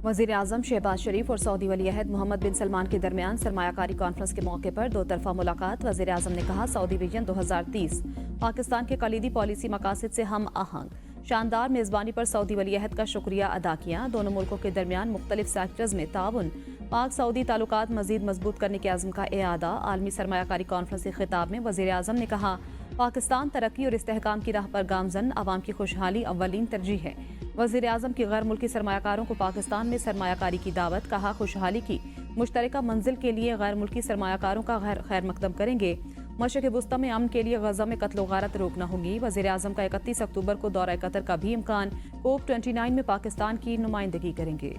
वज़ीर आज़म शहबाज शरीफ और सऊदी वली अहद मोहम्मद बिन सलमान के दरमियान सरमायाकारी कॉन्फ्रेंस के मौके पर दो तरफा मुलाकात। वज़ीर आज़म ने कहा, सऊदी विजन 2030 पाकिस्तान के कलीदी पॉलिसी मकासद से हम आहंग। शानदार मेज़बानी पर सऊदी वली अहद का शुक्रिया अदा किया। दोनों मुल्कों के दरमियान मुख्तलिफ सेक्टर्स में ताउन, पाक सऊदी ताल्लुकात मजीद मजबूत करने के अज़्म का एआदा। आलमी सरमायाकारी कॉन्फ्रेंस के खिताब में वज़ीर आज़म ने कहा, पाकिस्तान तरक्की और इस्तेहकाम की राह पर गामजन, अवाम की खुशहाली अव्वलीन तरजीह है। वज़ीर आज़म की गैर मुल्की सरमायाकारों को पाकिस्तान में सरमायाकारी की दावत। कहा, खुशहाली की मुश्तरका मंजिल के लिए गैर मुल्की सरमायाकारों का खैर मकदम करेंगे। मशरिक़ वुस्ता में अमन के लिए गजा में कत्ल गारत रोकना होगी। वज़ीर आज़म का 31 अक्टूबर को दौरा कतर का भी इम्कान। COP29 में पाकिस्तान की नुमाइंदगी करेंगे।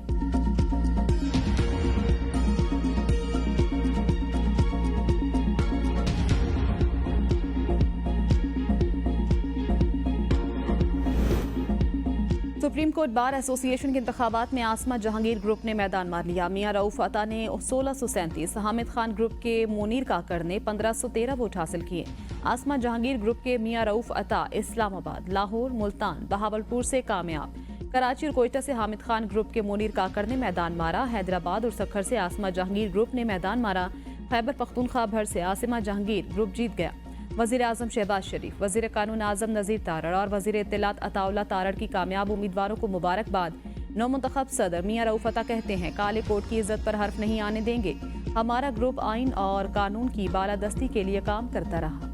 सुप्रीम कोर्ट बार एसोसिएशन के इंतखाबात में आसमा जहांगीर ग्रुप ने मैदान मार लिया। मियां रऊफ अता ने 1637, हामिद खान ग्रुप के मोनीर काकड़ ने 1513 वोट हासिल किए। आसमा जहांगीर ग्रुप के मियां रऊफ अता इस्लामाबाद, लाहौर, मुल्तान, बहावलपुर से कामयाब। कराची और कोयटा से हामिद खान ग्रुप के मोनीर काकड़ ने मैदान मारा। हैदराबाद और सखर से आसमा जहांगीर ग्रुप ने मैदान मारा। खैबर पख्तूनख्वा भर से आसिमा जहांगीर ग्रुप जीत गया। वज़ीर आज़म शहबाज शरीफ, वज़ीर कानून आज़म नज़ीर तारड़ और वज़ीर इत्तलात अताउल्लाह तारड़ की कामयाब उम्मीदवारों को मुबारकबाद। नौमुंतखब सदर मियां रऊफ अता कहते हैं, काले कोट की इज्जत पर हर्फ नहीं आने देंगे। हमारा ग्रुप आइन और कानून की बालादस्ती के लिए काम करता रहा।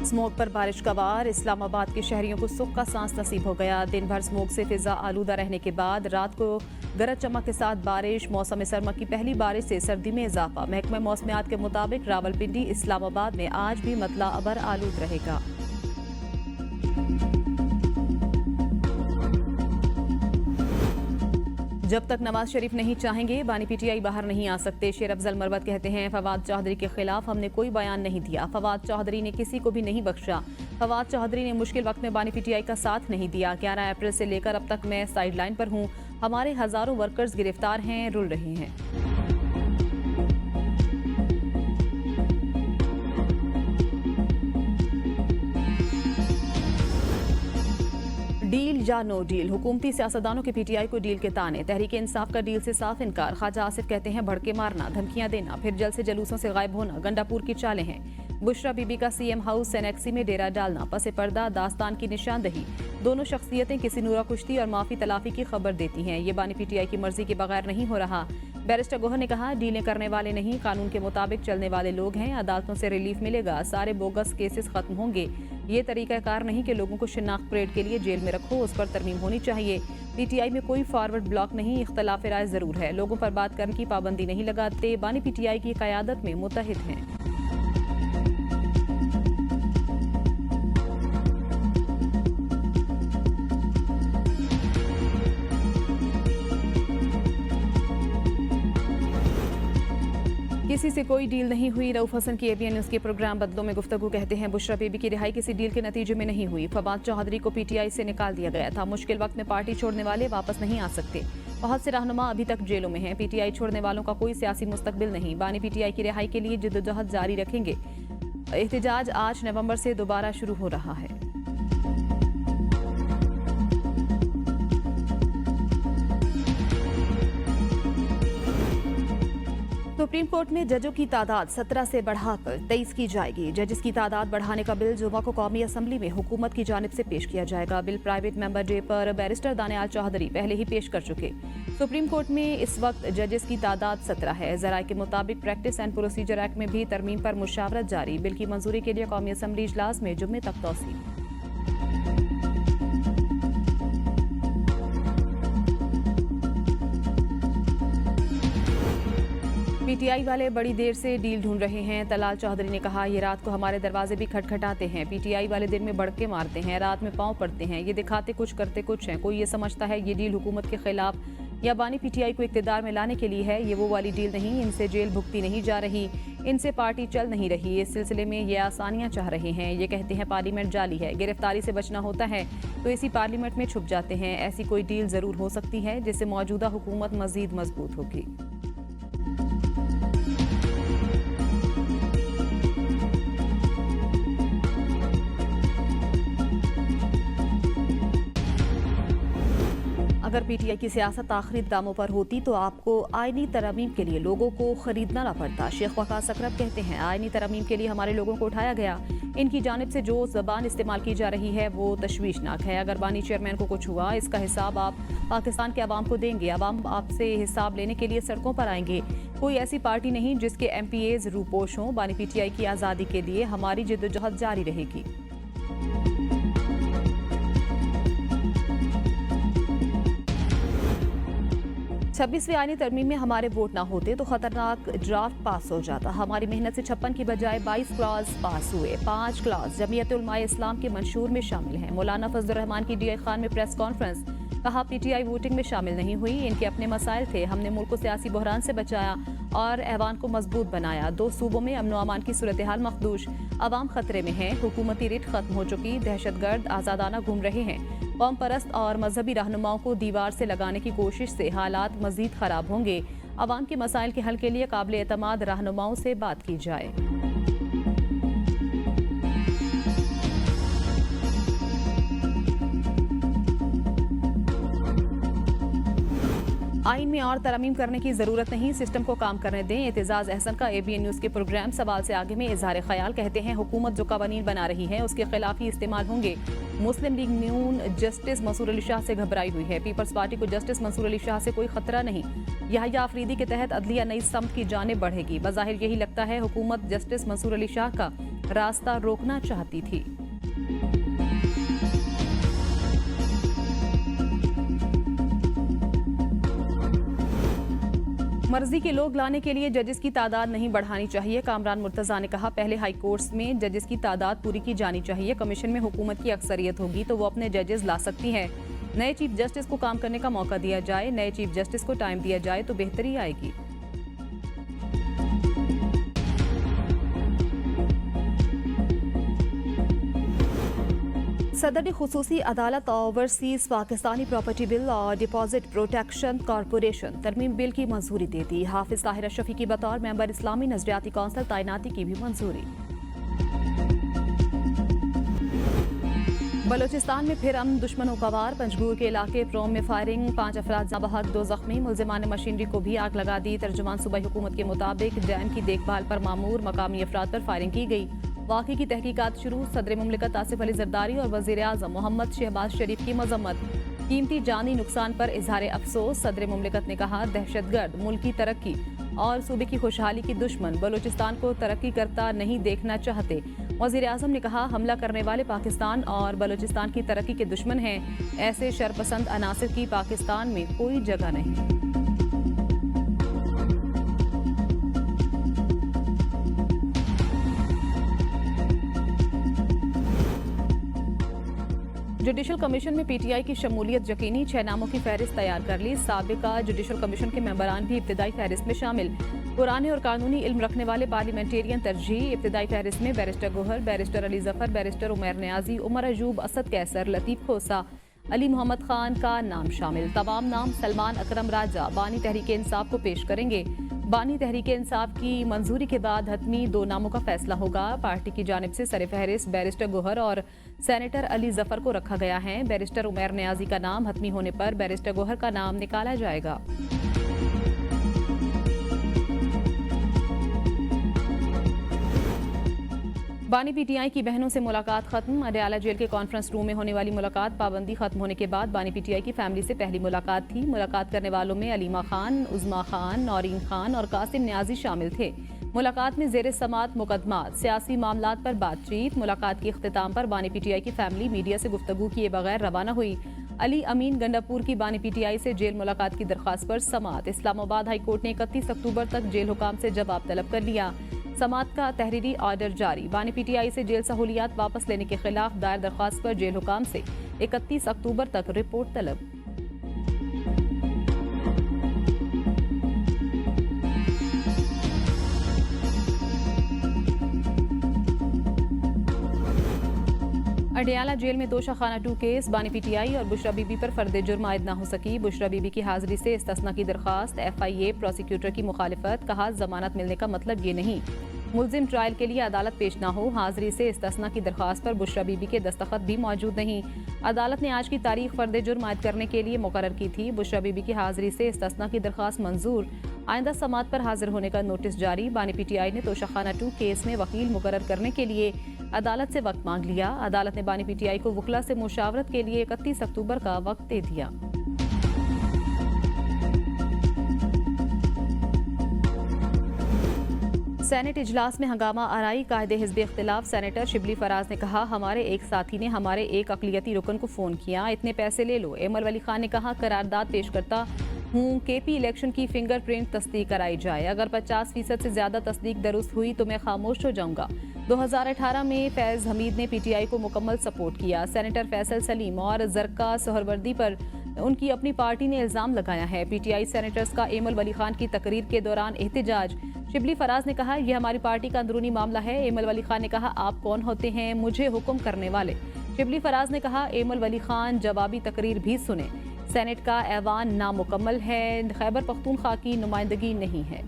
स्मोक पर बारिश का वार। इस्लामाबाद के शहरियों को सुख का सांस नसीब हो गया। दिन भर स्मोक से फिजा आलूदा रहने के बाद रात को गरज चमक के साथ बारिश। मौसम सरमा की पहली बारिश से सर्दी में इजाफा। महकमा मौसमियात के मुताबिक रावलपिंडी, इस्लामाबाद में आज भी मतला अबर आलूद रहेगा। जब तक नवाज शरीफ नहीं चाहेंगे, बानी पीटीआई बाहर नहीं आ सकते। शेर अफजल मरवत कहते हैं, फवाद चौधरी के खिलाफ हमने कोई बयान नहीं दिया। फवाद चौधरी ने किसी को भी नहीं बख्शा। फवाद चौधरी ने मुश्किल वक्त में बानी पीटीआई का साथ नहीं दिया। 11 अप्रैल से लेकर अब तक मैं साइडलाइन पर हूँ। हमारे हजारों वर्कर्स गिरफ्तार हैं, रुल रहे हैं। डील या नो डील, हुकूमती सियासतदानों के पीटीआई को डील के ताने। तहरीक इंसाफ का डील से साफ इनकार। ख्वाजा आसिफ कहते हैं, भड़के मारना, धमकियां देना, फिर जल से जलूसों से गायब होना गंडापुर की चालें हैं। बुशरा बीबी का सीएम हाउस सेनेक्सी में डेरा डालना, पसे पर्दा दास्तान की निशानदही। दोनों शख्सियतें किसी नूरा कुश्ती और माफी तलाफी की खबर देती हैं। ये बानी पीटीआई की मर्जी के बगैर नहीं हो रहा। बैरिस्टर गोहर ने कहा, डीलें करने वाले नहीं, कानून के मुताबिक चलने वाले लोग हैं। अदालतों से रिलीफ मिलेगा, सारे बोगस केसेस खत्म होंगे। ये तरीकाकार नहीं कि लोगों को शिनाख्त परेड के लिए जेल में रखो, उस पर तरमीम होनी चाहिए। पीटीआई में कोई फॉरवर्ड ब्लॉक नहीं, इख्तलाफ राय जरूर है। लोगों पर बात करने की पाबंदी नहीं लगाते। बानी पीटीआई की क़यादत में मुत्तहिद हैं। किसी से कोई डील नहीं हुई। रऊफ हसन की एबीएन न्यूज़ के प्रोग्राम बदलों में गुफ्तगू कहते हैं, बुशरा बीबी की रिहाई किसी डील के नतीजे में नहीं हुई। फवाद चौधरी को पीटीआई से निकाल दिया गया था। मुश्किल वक्त में पार्टी छोड़ने वाले वापस नहीं आ सकते। बहुत से रहनुमा अभी तक जेलों में हैं। पीटीआई छोड़ने वालों का कोई सियासी मुस्तकबिल नहीं। बानी पीटीआई की रिहाई के लिए जिद्दोजहद जारी रखेंगे। एहतजाज 8 नवंबर से दोबारा शुरू हो रहा है। सुप्रीम कोर्ट में जजों की तादाद 17 से बढ़ाकर 23 की जाएगी। जजेस की तादाद बढ़ाने का बिल जुमा को कौमी असम्बली में हुकूमत की जानिब से पेश किया जाएगा। बिल प्राइवेट मेंबर डे पर बैरिस्टर दानियाल चौधरी पहले ही पेश कर चुके। सुप्रीम कोर्ट में इस वक्त जजेस की तादाद 17 है। ज़राए के मुताबिक प्रैक्टिस एंड प्रोसीजर एक्ट में भी तरमीम पर मुशावरत जारी। बिल की मंजूरी के लिए कौमी असम्बली इजलास में जुम्मे तक तौसील। पीटीआई वाले बड़ी देर से डील ढूंढ रहे हैं। तलाल चौधरी ने कहा, ये रात को हमारे दरवाजे भी खटखटाते हैं। पीटीआई वाले दिन में बढ़के मारते हैं, रात में पांव पड़ते हैं। ये दिखाते कुछ करते कुछ हैं। कोई ये समझता है ये डील हुकूमत के खिलाफ या बानी पीटीआई को इक्तदार में लाने के लिए है। ये वो वाली डील नहीं। इनसे जेल भुगती नहीं जा रही, इनसे पार्टी चल नहीं रही। इस सिलसिले में ये आसानियां चाह रहे हैं। ये कहते हैं पार्लियामेंट जाली है, गिरफ्तारी से बचना होता है तो इसी पार्लियामेंट में छुप जाते हैं। ऐसी कोई डील जरूर हो सकती है जिससे मौजूदा हुकूमत मजीद मजबूत होगी। अगर पीटीआई की सियासत आखिरी दामों पर होती तो आपको आईनी तरमीम के लिए लोगों को खरीदना ना पड़ता। शेख वकास अकरम कहते हैं, आईनी तरमीम के लिए हमारे लोगों को उठाया गया। इनकी जानिब से जो जबान इस्तेमाल की जा रही है वो तशवीशनाक है। अगर बानी चेयरमैन को कुछ हुआ, इसका हिसाब आप पाकिस्तान के अवाम को देंगे। अवाम आपसे हिसाब लेने के लिए सड़कों पर आएंगे। कोई ऐसी पार्टी नहीं जिसके MPAs रूपोश हों। बानी पीटीआई की आज़ादी के लिए हमारी जिद्दोजहद जारी रहेगी। 26वीं आईनी तरमीम में हमारे वोट ना होते तो खतरनाक ड्राफ्ट पास हो जाता। हमारी मेहनत से 56 की बजाय 22 क्लॉज पास हुए। 5 क्लॉज जमीयत उलमाए इस्लाम के मंशूर में शामिल हैं। मौलाना फजल रहमान की DI खान में प्रेस कॉन्फ्रेंस, कहा पीटीआई वोटिंग में शामिल नहीं हुई। इनके अपने मसाइल थे। हमने मुल्क को सियासी बहरान से बचाया और ऐवान को मजबूत बनाया। 2 सूबों में अमन अमान की सूरत हाल मखदूश, अवाम खतरे में है। हुकूमती रिट खत्म हो चुकी, दहशतगर्द आज़ादाना घूम रहे हैं। कौम परस्त और मजहबी रहनुमाओं को दीवार से लगाने की कोशिश से हालात मजीद खराब होंगे। अवाम के मसाइल के हल के लिए काबिल एतमाद रहनुमाओं से बात की जाए। आइन में और तरमीम करने की जरूरत नहीं, सिस्टम को काम करने दें। एतजाज अहसन का ABN न्यूज के प्रोग्राम सवाल से आगे में इजहार ख्याल, कहते हैं हुकूमत जो कवानीन बना रही है उसके खिलाफ ही इस्तेमाल होंगे। मुस्लिम लीग नून जस्टिस मंसूर अली शाह से घबराई हुई है। पीपल्स पार्टी को जस्टिस मंसूर अली शाह से कोई खतरा नहीं। याहिया अफरीदी के तहत अदलिया नई समत की जानिब बढ़ेगी। बज़ाहिर यही लगता है हुकूमत जस्टिस मंसूर अली शाह का रास्ता रोकना चाहती थी। मर्जी के लोग लाने के लिए जजेस की तादाद नहीं बढ़ानी चाहिए। कामरान मुर्तजा ने कहा, पहले हाई कोर्ट्स में जजेस की तादाद पूरी की जानी चाहिए। कमीशन में हुकूमत की अक्सरियत होगी तो वो अपने जजेस ला सकती है। नए चीफ जस्टिस को काम करने का मौका दिया जाए, नए चीफ जस्टिस को टाइम दिया जाए तो बेहतरी आएगी। सदर ने खुसूसी अदालत ओवरसीज पाकिस्तानी प्रॉपर्टी बिल और डिपॉजिट प्रोटेक्शन कॉरपोरेशन तरमीम बिल की मंजूरी दे दी। हाफिज ताहिर अशरफी की बतौर मेंबर इस्लामी नजरियाती कौंसिल तैनाती की भी मंजूरी। बलोचिस्तान में फिर अमन दुश्मनों का वार। पंजगूर के इलाके प्रोम में फायरिंग, 5 अफराद बहक, 2 जख्मी। मुलजिमान मशीनरी को भी आग लगा दी। तर्जुमान सूबाई हुकूमत के मुताबिक डैम की देखभाल पर मामूर मकामी अफराद पर फायरिंग की गई। वाक़े की तहकीकात शुरू। सदर मुमलिकत आसिफ अली जरदारी और वज़ीर आज़म मोहम्मद शहबाज शरीफ की मजम्मत। कीमती जानी नुकसान पर इजहार अफसोस। सदर मुमलिकत ने कहा, दहशतगर्द मुल्क की तरक्की और सूबे की खुशहाली की दुश्मन बलोचिस्तान को तरक्की करता नहीं देखना चाहते। वज़ीर आज़म ने कहा, हमला करने वाले पाकिस्तान और बलोचिस्तान की तरक्की के दुश्मन हैं। ऐसे शरपसंद अनासिर की पाकिस्तान में कोई जगह नहीं। जुडिशल कमीशन में पीटीआई की शमूलियत यकीनी। 6 नामों की फहरिस्त तैयार कर ली। साबिका जुडिशल कमीशन के मेंबरान भी इब्तिदाई फहरिस्त में शामिल। पुराने और कानूनी इल्म रखने वाले पार्लियामेंटेरियन तरजीह। इब्तिदाई फहरिस्त में barrister Gohar, barrister Ali Zafar, barrister Umar Niazi, Umar Ayub, Asad Qaiser, Latif Khosa, Ali Mohammad Khan का नाम शामिल। तमाम नाम सलमान अकरम राजा बानी तहरीक इंसाफ को पेश करेंगे। बानी तहरीक इंसाफ की मंजूरी के बाद हतमी 2 नामों का फैसला होगा। पार्टी की जानिब से सर फहरिस्त बैरिस्टर गोहर और सेनेटर अली जफर को रखा गया है। बैरिस्टर उमर न्याजी का नाम हतमी होने पर बैरिस्टर गोहर का नाम निकाला जाएगा। बानी पीटीआई की बहनों से मुलाकात खत्म। अडयाला जेल के कॉन्फ्रेंस रूम में होने वाली मुलाकात पाबंदी खत्म होने के बाद बानी पीटीआई की फैमिली से पहली मुलाकात थी। मुलाकात करने वालों में अलीमा खान, उज़मा खान, नौरीन खान और कासिम न्याजी शामिल थे। मुलाकात में ज़ेर समात मुकदमात, सियासी मामलात पर बातचीत। मुलाकात के इख्तिताम पर बानी पीटीआई की फैमिली मीडिया से गुफ्तगू किए बगैर रवाना हुई। अली अमीन गंडापुर की बानी पीटीआई से जेल मुलाकात की दरख्वास्त पर समात। इस्लामाबाद हाई कोर्ट ने 31 अक्टूबर तक जेल हुकाम से जवाब तलब कर लिया। समात का तहरीरी ऑर्डर जारी। बानी पीटीआई से जेल सहूलियात वापस लेने के खिलाफ दायर दरख्वास्त पर जेल हुकाम से 31 अक्टूबर तक रिपोर्ट तलब। अडयाला जेल में दोषा खाना 2 केस। बानी पीटीआई और बुशरा बीबी पर फर्द जुर्म आयद न हो सकी। बुशरा बीबी की हाजिरी से इस्तिस्ना की दरख्वास्त। FIA प्रोसिक्यूटर की मुखालिफत। कहा, जमानत मिलने का मतलब ये नहीं मुलजिम ट्रायल के लिए अदालत पेश न हो, हाजिरी से इस्तिस्ना की दरख्वास्त पर बुशरा बीबी के दस्तखत भी मौजूद नहीं। अदालत ने आज की तारीख फर्द जुर्म आयद करने के लिए मुकर्रर की थी। बुशरा बीबी की हाजिरी से इस्तिस्ना की दरख्वास्त मंजूर, आइंदा समात पर हाजिर होने का नोटिस जारी। बानी पीटीआई ने तोशाखाना 2 केस में वकील मुकर्रर करने के लिए अदालत से वक्त मांग लिया। अदालत ने बानी पीटीआई को वकला से मुशावरत के लिए 31 अक्टूबर का वक्त दे दिया। सेनेट इजलास में हंगामा आराई, कायदे हिज़्ब इख्तिलाफ। सेनेटर शिबली फराज ने कहा, हमारे एक साथी ने हमारे एक अक़लियती रुकन को फ़ोन किया, इतने पैसे ले लो। एमल वली खान ने कहा, करारदाद पेश करता हूँ, केपी इलेक्शन की फिंगरप्रिंट तस्दीक कराई जाए। अगर 50% से ज़्यादा तस्दीक दुरुस्त हुई तो मैं खामोश हो जाऊँगा। 2018 में फैज़ हमीद ने पीटीआई को मुकम्मल सपोर्ट किया। सेनेटर फैसल सलीम और जरका सोहरवर्दी पर उनकी अपनी पार्टी ने इल्ज़ाम लगाया है। पीटीआई सेनेटर्स का एमल वली खान की तकरीर के दौरान एहतजाज। शिबली फराज ने कहा, यह हमारी पार्टी का अंदरूनी मामला है। एमल वली खान ने कहा, आप कौन होते हैं मुझे हुक्म करने वाले। शिबली फराज ने कहा, एमल वली खान जवाबी तकरीर भी सुने। सेनेट का ऐवान नामुकम्मल है, खैबर पख्तूनख्वा की नुमाइंदगी नहीं है।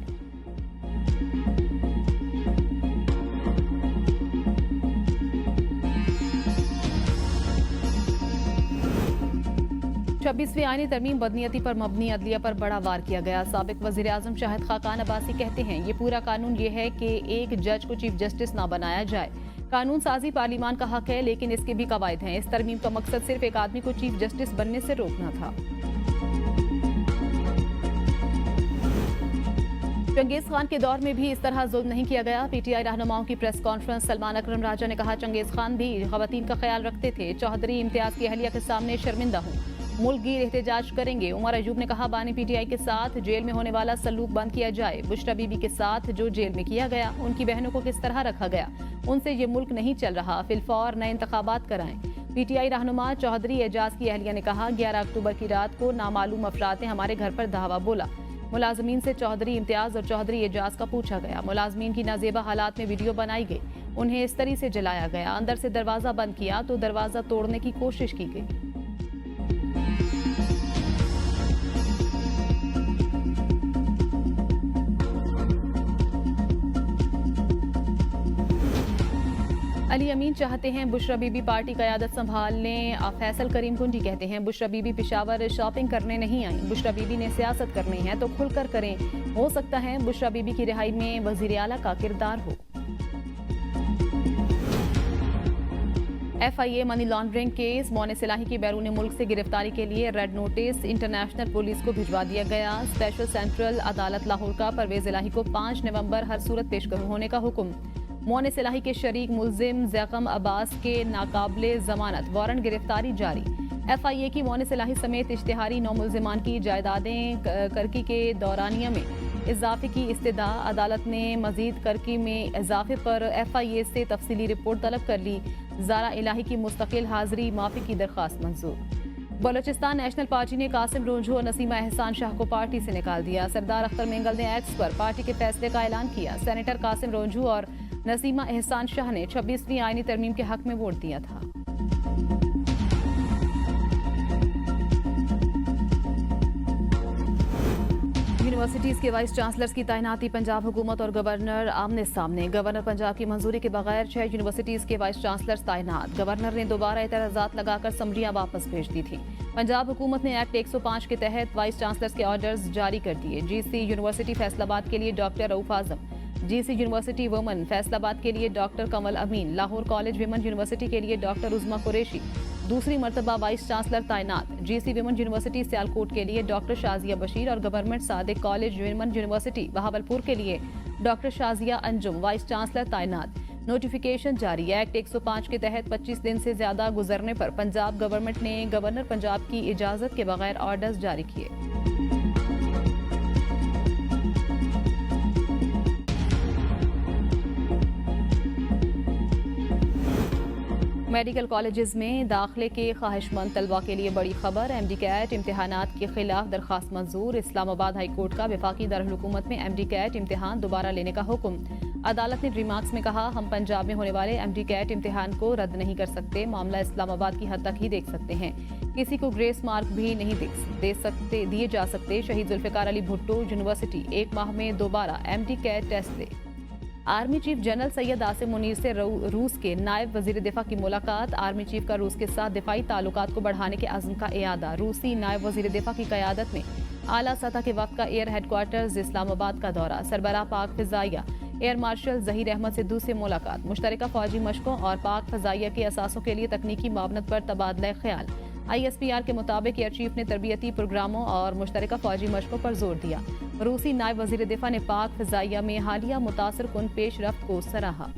26वीं आईनी तरमीम बदनीयती पर मबनी अदलिया पर बड़ा वार किया गया। साबिक वज़ीर आज़म शाहिद खाकान अब्बासी कहते हैं, ये पूरा कानून ये है कि एक जज को चीफ जस्टिस ना बनाया जाए। कानून साजी पार्लिमान का हक है, लेकिन इसके भी कवायद हैं। इस तरमीम का मकसद सिर्फ एक आदमी को चीफ जस्टिस बनने से रोकना था। चंगेज खान के दौर में भी इस तरह जुल्म नहीं किया गया। पीटीआई रहनुमाओं की प्रेस कॉन्फ्रेंस। सलमान अकरम राजा ने कहा, चंगेज खान भी खवातीन का ख्याल रखते थे। चौधरी इम्तियाज की अहलिया के सामने शर्मिंदा हूँ, मुल्क गिर एहतजाज करेंगे। उमर अयूब ने कहा, बानी पीटीआई के साथ जेल में होने वाला सलूक बंद किया जाए। बुशरा बीबी के साथ जो जेल में किया गया, उनकी बहनों को किस तरह रखा गया, उनसे ये मुल्क नहीं चल रहा। फिलफौर नए इंतखाबात कराएं। पीटीआई रहनुमा चौधरी एजाज की अहलिया ने कहा, 11 अक्टूबर की रात को नामालूम अफराद ने हमारे घर पर धावा बोला। मुलाजमीन से चौधरी इम्तियाज और चौधरी एजाज का पूछा गया। मुलाजमीन की नाजेबा हालात में वीडियो बनाई गई, उन्हें इस तरह से जलाया गया। अंदर से दरवाजा बंद किया तो दरवाजा तोड़ने की कोशिश की गई। अली अमीन चाहते हैं बुशरा बीबी पार्टी क़यादत संभालने। फैसल करीम कुंडी कहते हैं, बुशरा बीबी पेशावर शॉपिंग करने नहीं आई, बुशरा बीबी ने सियासत करनी है तो खुलकर करें। हो सकता है बुशरा बीबी की रिहाई में वज़ीर आला का किरदार हो। FIA money laundering case. मौने सिलाही की बैरून मुल्क से गिरफ्तारी के लिए रेड नोटिस इंटरनेशनल पुलिस को भिजवा दिया गया। स्पेशल सेंट्रल अदालत लाहौर का परवेज इलाही को 5 नवंबर हर सूरत पेश होने का हुक्म। मौने सिलाही के शरीक मुलजिम ज़ैकम अब्बास के नाकाबिले जमानत वारंट गिरफ्तारी जारी। FIA की मौने सिलाही समेत इश्तिहारी 9 मुलजिमान की जायदादें करकी के दौरानिया में इजाफे की इस्तदा। अदालत ने मजीद करकी में इजाफे पर FIA से तफसीली रिपोर्ट तलब कर ली। ज़ारा इलाही की मुस्तकिल हाजिरी माफी की दरख्वास्त मंजूर। बलोचिस्तान नेशनल पार्टी ने कासिम रोंझू और नसीमा एहसान शाह को पार्टी से निकाल दिया। सरदार अख्तर मेंगल ने एक्स पर पार्टी के फैसले का ऐलान किया। सेनेटर कासिम रोंझू और नसीमा एहसान शाह ने 26वीं आईनी तरमीम के हक में वोट दिया था। यूनिवर्सिटीज के वाइस चांसलर्स की तैनाती। पंजाब हुकूमत और गवर्नर आमने सामने। गवर्नर पंजाब की मंजूरी के बगैर 6 यूनिवर्सिटीज के वाइस चांसलर्स तैनात। गवर्नर ने दोबारा एतराजात लगाकर समरियां वापस भेज दी थी। पंजाब हुकूमत ने एक्ट 105 के तहत वाइस चांसलर्स के ऑर्डर्स जारी कर दिए। GC यूनिवर्सिटी फैसलाबाद के लिए doctor Rauf Azam, GC university woman Faisalabad के लिए doctor Kamal Amin, Lahore college women university के लिए डॉक्टर उज़मा कुरैशी दूसरी मरतबा वाइस चांसलर तैनात। GC विमन यूनिवर्सिटी सियालकोट के लिए डॉक्टर शाजिया बशीर और government Sadiq college women university Bahawalpur के लिए doctor Shazia Anjum vice chancellor तैनात। नोटिफिकेशन जारी। एक्ट 105 के तहत 25 दिन से ज्यादा गुजरने पर पंजाब गवर्नमेंट ने गवर्नर पंजाब की इजाजत के बगैर ऑर्डर्स जारी किए। मेडिकल कॉलेजेस में दाखिले के ख्वाहिशमंद तलबा के लिए बड़ी खबर। MD कैट इम्तिहानात के खिलाफ दरखास्त मंजूर। इस्लामाबाद हाई कोर्ट का वफाकी दारुल-हुकूमत में MD कैट इम्तिहान दोबारा लेने का हुक्म। अदालत ने रिमार्क्स में कहा, हम पंजाब में होने वाले MD कैट इम्तिहान को रद्द नहीं कर सकते। मामला इस्लामाबाद की हद तक ही देख सकते हैं, किसी को ग्रेस मार्क भी नहीं दिए जा सकते। शहीद जुल्फिकार अली भुट्टो यूनिवर्सिटी 1 माह में दोबारा MD कैट टेस्ट दे। Army chief general Syed Asim Munir से रूस के नायब वजीर दिफा की मुलाकात। आर्मी चीफ का रूस के साथ दिफाई ताल्लुकात को बढ़ाने के अज़्म का इयादा। रूसी नायब वजीर दिफा की क़यादत में आला सतह के वक्त का एयर हेडक्वार्टर्स इस्लामाबाद का दौरा। सरबराह पाक फ़िज़ाइया एयर मार्शल ज़हीर अहमद सिद्धू से मुलाकात। मुश्तरका फ़ौजी मशकों और पाक फ़िज़ाइया के असासों के लिए तकनीकी मावनत पर तबादला ख्याल। ISPR के मुताबिक एयर चीफ ने तरबियती प्रोग्रामों और मुश्तरका फ़ौजी मशकों पर जोर दिया। रूसी नायब वज़ीर दिफा ने पाक फ़िज़ाइया में हालिया मुतासर कुन पेशरफ्त को सराहा।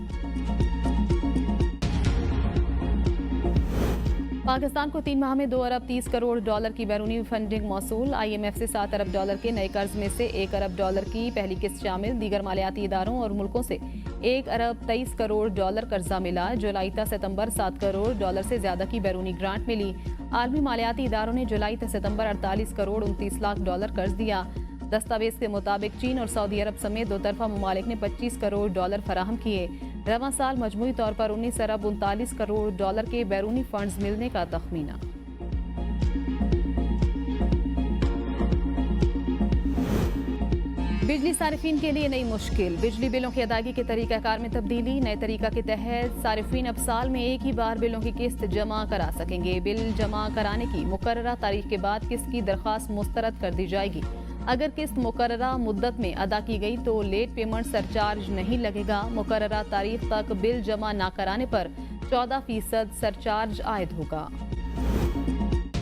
पाकिस्तान को 3 माह में 2 अरब 30 करोड़ डॉलर की बैरूनी फंडिंग मौसूल। IMF से 7 अरब डॉलर के नए कर्ज में से 1 अरब डॉलर की पहली किस्त शामिल। दीगर मालियाती इदारों और मुल्कों से 1 अरब 23 करोड़ डॉलर कर्जा मिला। जुलाई से सितंबर 7 करोड़ डॉलर से ज्यादा की बैरूनी ग्रांट मिली। आलमी मालियाती इदारों ने जुलाई से सितंबर 48 करोड़ 29 लाख डॉलर कर्ज दिया। दस्तावेज के मुताबिक चीन और सऊदी अरब समेत दो तरफा ममालिक ने 25 करोड़ डॉलर फराहम किए। रवां साल मजमूई तौर पर 19 अरब 39 करोड़ डॉलर के बैरूनी फंड्स मिलने का तखमीना। बिजली सारिफीन के लिए नई मुश्किल। बिजली बिलों की अदायगी के तरीकाकार में तब्दीली। नए तरीका के तहत सारिफीन अब साल में एक ही बार बिलों की किस्त जमा करा सकेंगे। बिल जमा कराने की मुकर्ररा तारीख के बाद किस्त की दरख्वास्त मुस्तरद कर दी जाएगी। अगर किस्त मुकर्ररा मुद्दत में अदा की गई तो लेट पेमेंट सरचार्ज नहीं लगेगा। मुकर्ररा तारीख तक बिल जमा न कराने पर 14% सरचार्ज आयद होगा।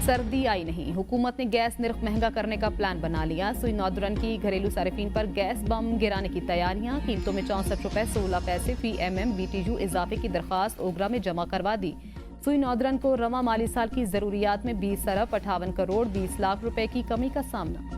सर्दी आई नहीं, हुकूमत ने गैस निर्ख महंगा करने का प्लान बना लिया। सुई नौदरन की घरेलू सारिफीन पर गैस बम गिराने की तैयारियां। कीमतों में 64 रुपए 16 पैसे फी MM BTU इजाफे की दरख्वास्त ओगरा में जमा करवा दी। सुई नौदरन को रवा माली साल की जरूरियात में 20 अरब 58 करोड़ 20 लाख रुपए की कमी का सामना।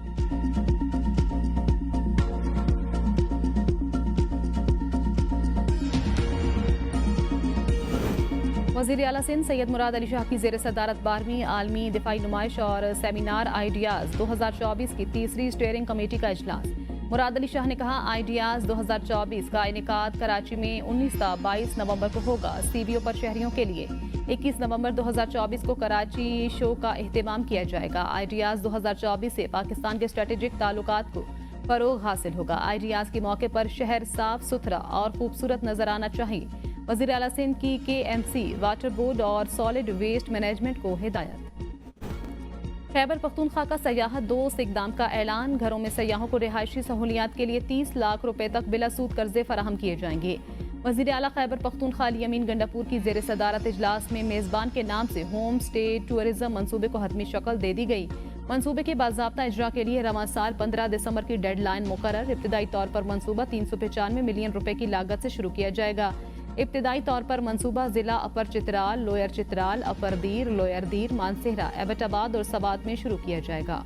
वज़ीर आला सिंध सैयद मुराद अली शाह की ज़ेर सदारत 12वीं आलमी दिफाई नुमाइश और सेमिनार आइडियाज़ 2024 की तीसरी स्टीयरिंग कमेटी का इजलास। मुराद अली शाह ने कहा, आइडियाज़ 2024 का इनेकाद कराची में 19 से 22 नवंबर को होगा। CBO पर शहरियों के लिए 21 नवंबर 2024 को कराची शो का एहतमाम किया जाएगा। आइडियाज़ 2024 से पाकिस्तान के स्ट्रेटेजिक ताल्लुकात को फरोग हासिल होगा। आइडियाज़ के मौके पर शहर साफ सुथरा और खूबसूरत नजर आना चाहिए। वज़ीर आला सिंध की KMC, वाटर बोर्ड और सॉलिड वेस्ट मैनेजमेंट को हिदायत। खैबर पख्तूनख्वा का सयाहत दोस्त इकदाम का ऐलान। घरों में सयाहों को रिहायशी सहूलियात के लिए 30 लाख रुपए तक बिला सूद कर्जे फराहम किए जाएंगे। वज़ीर आला खैबर पख्तूनख्वा अली अमीन गंडापुर की ज़ेर सदारत इजलास में मेज़बान के नाम से होम स्टे टूरिज्म मंसूबे को हतमी शक्ल दे दी गई। मंसूबे के बाज़ाब्ता इजरा के लिए रवां साल 15 दिसंबर की डेडलाइन मुकर्रर। इब्तिदाई तौर पर मंसूबा 395 मिलियन रुपए की लागत से शुरू किया जाएगा। इब्तिदाई तौर पर मंसूबा जिला अपर चित्राल, लोअर चित्राल, अपर दीर, लोअर दीर, मानसेहरा, एबटाबाद और सवात में शुरू किया जाएगा।